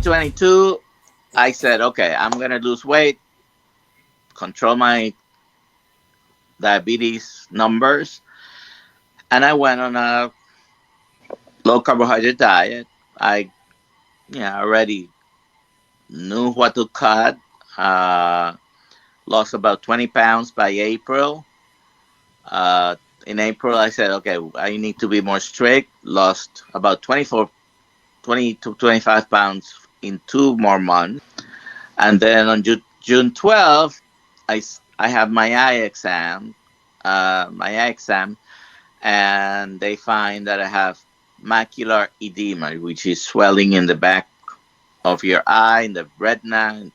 2022, I said, okay, I'm going to lose weight, control my diabetes numbers. And I went on a low carbohydrate diet. I already knew what to cut. Uh, Lost about 20 pounds by April. In April, I said, okay, I need to be more strict. Lost about 20 to 25 pounds in 2 more months. And then on June 12th, I have my eye exam, and they find that I have macular edema, which is swelling in the back of your eye, in the retina,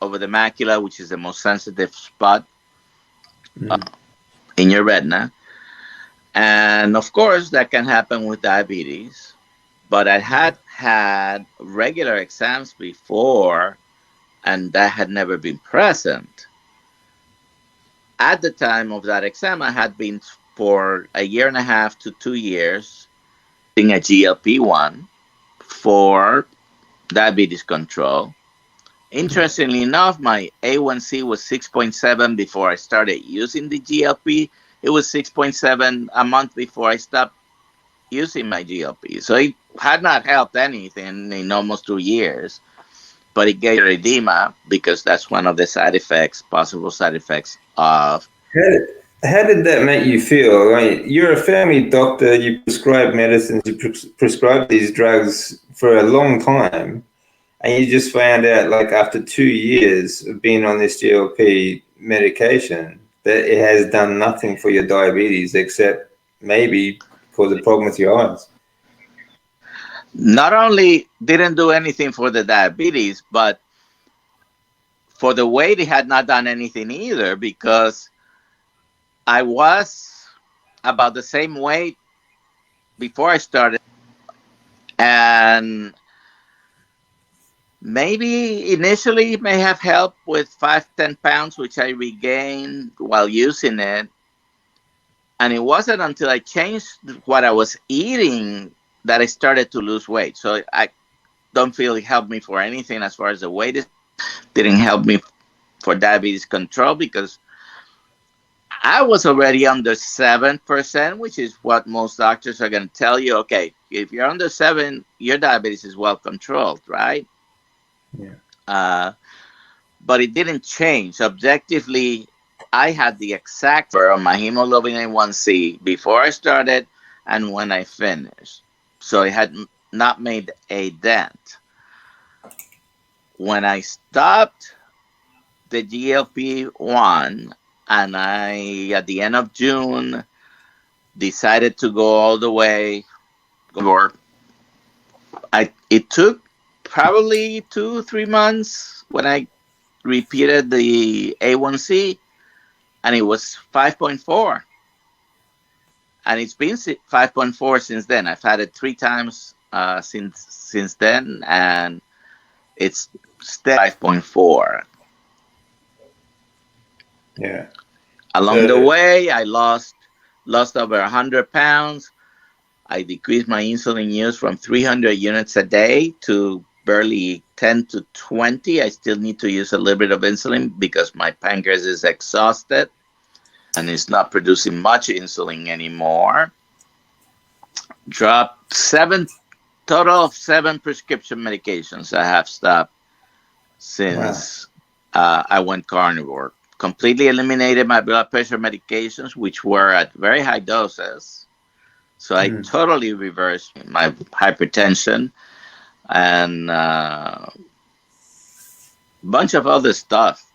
over the macula, which is the most sensitive spot in your retina. And of course, that can happen with diabetes. But I had regular exams before, and that had never been present. At the time of that exam, I had been for a year and a half to 2 years taking a GLP-1 for diabetes control. Interestingly enough, my A1C was 6.7 before I started using the GLP. It was 6.7 a month before I stopped using my GLP. So it had not helped anything in almost 2 years, but it gave edema because that's one of the possible side effects of. How did that make you feel? I mean, you're a family doctor, you prescribe medicines, you prescribe these drugs for a long time, and you just found out, like, after 2 years of being on this GLP medication, that it has done nothing for your diabetes except maybe cause a problem with your eyes. Not only didn't do anything for the diabetes, but for the weight, it had not done anything either, because I was about the same weight before I started. And maybe initially it may have helped with 5-10 pounds, which I regained while using it. And it wasn't until I changed what I was eating that I started to lose weight. So I don't feel it helped me for anything as far as the weight is. Didn't help me for diabetes control, because I was already under 7%, which is what most doctors are going to tell you. Okay, if you're under 7, your diabetes is well controlled, right? Yeah. But it didn't change. Objectively, I had the exact number on my hemoglobin A1C before I started and when I finished. So it had not made a dent. When I stopped the GLP-1, and I, at the end of June, decided to go all the way. It took probably 2-3 months when I repeated the A1C, and it was 5.4. And it's been 5.4 since then. I've had it 3 times since then, and it's still 5.4. Yeah. Along the way, I lost over 100 pounds. I decreased my insulin use from 300 units a day to barely 10 to 20. I still need to use a little bit of insulin because my pancreas is exhausted and it's not producing much insulin anymore. Dropped total of 7 prescription medications I have stopped since I went carnivore. Completely eliminated my blood pressure medications, which were at very high doses. So I totally reversed my hypertension and a bunch of other stuff.